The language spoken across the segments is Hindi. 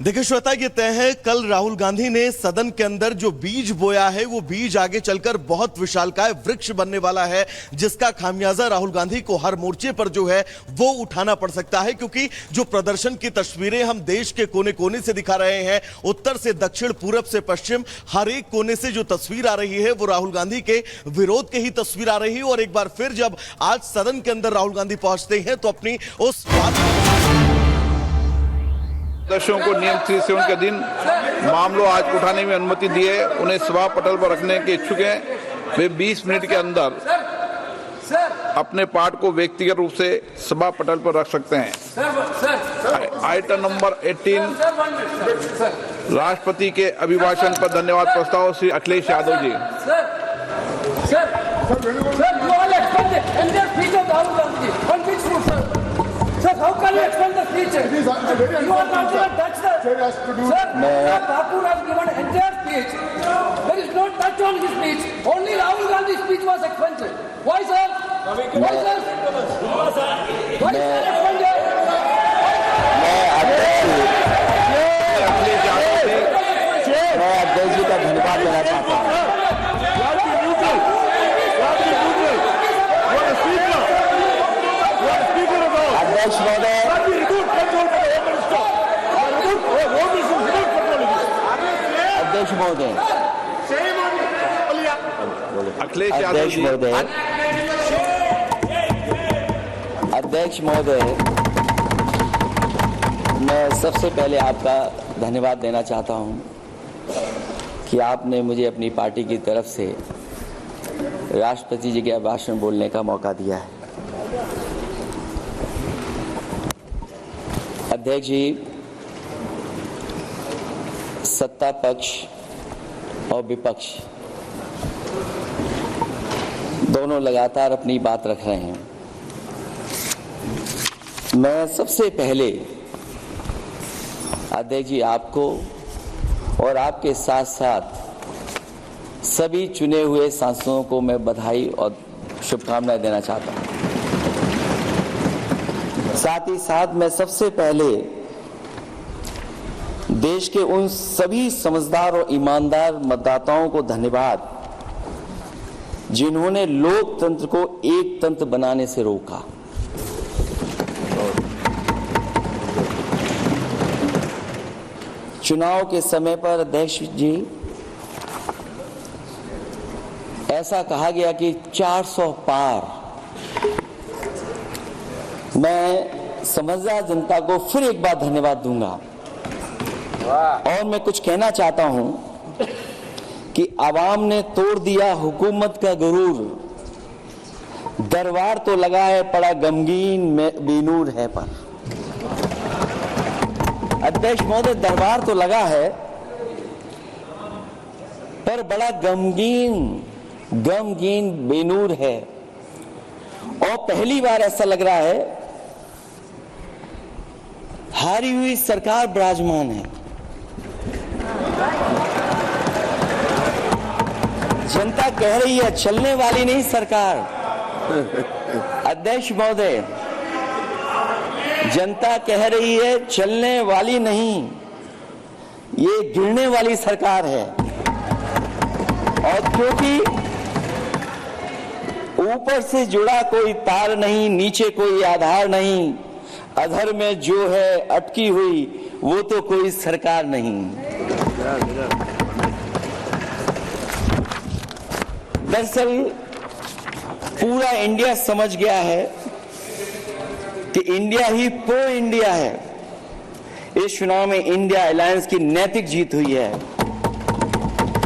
देखिए श्वेता, ये तय है कल राहुल गांधी ने सदन के अंदर जो बीज बोया है वो बीज आगे चलकर बहुत विशालकाय वृक्ष बनने वाला है, जिसका खामियाजा राहुल गांधी को हर मोर्चे पर जो है वो उठाना पड़ सकता है। क्योंकि जो प्रदर्शन की तस्वीरें हम देश के कोने कोने से दिखा रहे हैं, उत्तर से दक्षिण, पूरब से पश्चिम, हर एक कोने से जो तस्वीर आ रही है वो राहुल गांधी के विरोध की ही तस्वीर आ रही है। और एक बार फिर जब आज सदन के अंदर राहुल गांधी पहुंचते हैं तो अपनी उस सदस्यों को नियम 307 के अधीन मामलों आज उठाने में अनुमति दी है। उन्हें सभा पटल पर रखने के इच्छुक हैं, वे 20 मिनट के अंदर अपने पाठ को व्यक्तिगत रूप से सभा पटल पर रख सकते हैं। आइटम नंबर 18, राष्ट्रपति के अभिभाषण पर धन्यवाद प्रस्ताव, Shri Akhilesh Yadav ji. Sir, how can you explain the speech? It is very you are not going to touch the... Sir, Bapu has given entire speech. There is no touch on his speech. Only Rahul Gandhi's speech was expunged. Why, sir? Why, sir? Why, sir, expunged? मैं अध्यक्ष जी का धन्यवाद देना चाहता हूँ। अध्यक्ष महोदय, अध्यक्ष महोदय, अध्यक्ष महोदय, अध्यक्ष महोदय, मैं सबसे पहले आपका धन्यवाद देना चाहता हूं कि आपने मुझे अपनी पार्टी की तरफ से राष्ट्रपति जी के भाषण बोलने का मौका दिया है। अध्यक्ष जी, सत्ता पक्ष और विपक्ष दोनों लगातार अपनी बात रख रहे हैं। मैं सबसे पहले अध्यक्ष जी आपको और आपके साथ साथ सभी चुने हुए सांसदों को मैं बधाई और शुभकामनाएं देना चाहता हूं। साथ ही साथ मैं सबसे पहले देश के उन सभी समझदार और ईमानदार मतदाताओं को धन्यवाद जिन्होंने लोकतंत्र को एक तंत्र बनाने से रोका। चुनाव के समय पर अध्यक्ष जी ऐसा कहा गया कि 400 पार। मैं समझदार जनता को फिर एक बार धन्यवाद दूंगा और मैं कुछ कहना चाहता हूं कि आवाम ने तोड़ दिया हुकूमत का गुरूर, दरबार तो लगा है पड़ा गमगीन में बेनूर है पर। अध्यक्ष महोदय, दरबार तो लगा है पर बड़ा गमगीन बेनूर है। और पहली बार ऐसा लग रहा है हारी हुई सरकार विराजमान है। जनता कह रही है चलने वाली नहीं सरकार। अध्यक्ष महोदय, जनता कह रही है चलने वाली नहीं, ये गिरने वाली सरकार है। और क्योंकि ऊपर से जुड़ा कोई तार नहीं, नीचे कोई आधार नहीं, अधर में जो है अटकी हुई वो तो कोई सरकार नहीं। दरअसल पूरा इंडिया समझ गया है कि इंडिया ही प्रो इंडिया है। इस चुनाव में इंडिया अलायंस की नैतिक जीत हुई है।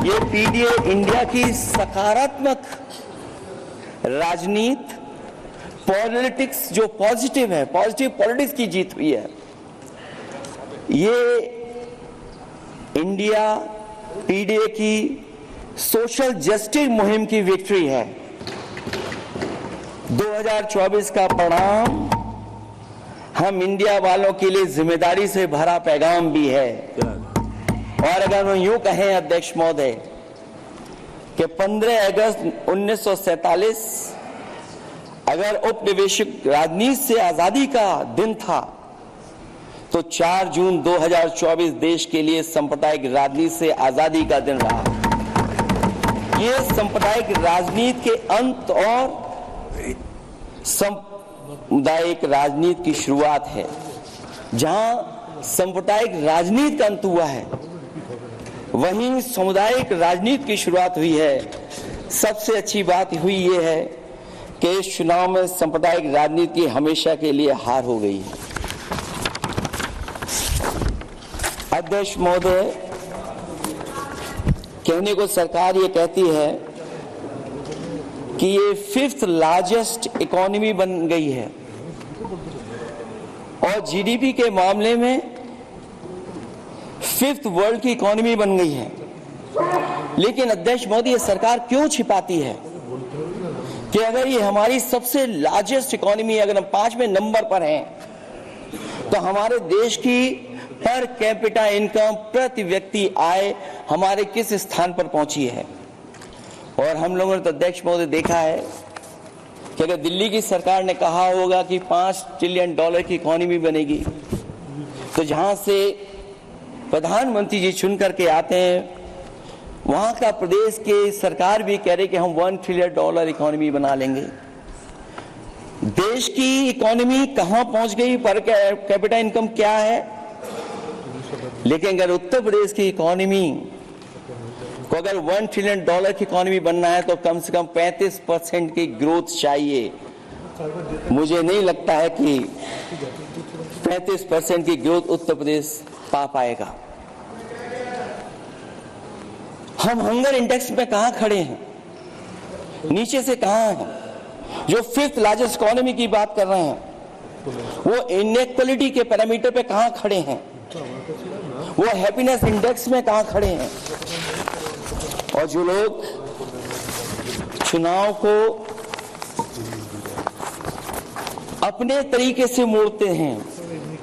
ये पीडीए इंडिया की सकारात्मक राजनीति, पॉलिटिक्स जो पॉजिटिव है, पॉजिटिव पॉलिटिक्स की जीत हुई है। ये इंडिया पीडीए की सोशल जस्टिस मुहिम की विक्ट्री है। 2024 का परिणाम हम इंडिया वालों के लिए जिम्मेदारी से भरा पैगाम भी है। और अगर हम यूं कहें अध्यक्ष महोदय कि 15 अगस्त 1947 अगर औपनिवेशिक राजनीति से आजादी का दिन था तो 4 जून 2024 देश के लिए सांप्रदायिक राजनीति से आजादी का दिन रहा। ये सांप्रदायिक राजनीति के अंत और सांप्रदायिक राजनीति की शुरुआत है। जहां सांप्रदायिक राजनीति का अंत हुआ है, वहीं सामुदायिक राजनीति की शुरुआत हुई है। सबसे अच्छी बात हुई ये है कि इस चुनाव में सांप्रदायिक राजनीति की हमेशा के लिए हार हो गई है। अध्यक्ष महोदय, कहने को सरकार ये कहती है कि ये 5th लार्जेस्ट इकोनॉमी बन गई है और जीडीपी के मामले में 5th वर्ल्ड की इकोनॉमी बन गई है। लेकिन अध्यक्ष मोदी, ये सरकार क्यों छिपाती है कि अगर ये हमारी सबसे लार्जेस्ट इकोनॉमी, अगर हम 5वें नंबर पर हैं, तो हमारे देश की पर कैपिटा इनकम, प्रति व्यक्ति आय हमारे किस स्थान पर पहुंची है। और हम लोगों ने तो अध्यक्ष महोदय देखा है कि अगर दिल्ली की सरकार ने कहा होगा कि $5 ट्रिलियन की इकोनॉमी बनेगी, तो जहां से प्रधानमंत्री जी चुन करके आते हैं, वहां का प्रदेश के सरकार भी कह रहे कि हम $1 ट्रिलियन इकोनॉमी बना लेंगे। देश की इकोनॉमी कहां पहुंच गई, पर कैपिटा इनकम क्या है। लेकिन अगर उत्तर प्रदेश की इकोनॉमी को अगर $1 ट्रिलियन की इकोनॉमी बनना है, तो कम से कम 35% की ग्रोथ चाहिए। मुझे नहीं लगता है कि 35% की ग्रोथ उत्तर प्रदेश पा पाएगा। हम हंगर इंडेक्स में कहां खड़े हैं, नीचे से कहां हैं। जो 5th लार्जेस्ट इकोनॉमी की बात कर रहे हैं, वो इनइक्वालिटी के पैरामीटर पे कहां खड़े हैं, वो हैप्पीनेस इंडेक्स में कहां खड़े हैं। और जो लोग चुनाव को अपने तरीके से मोड़ते हैं,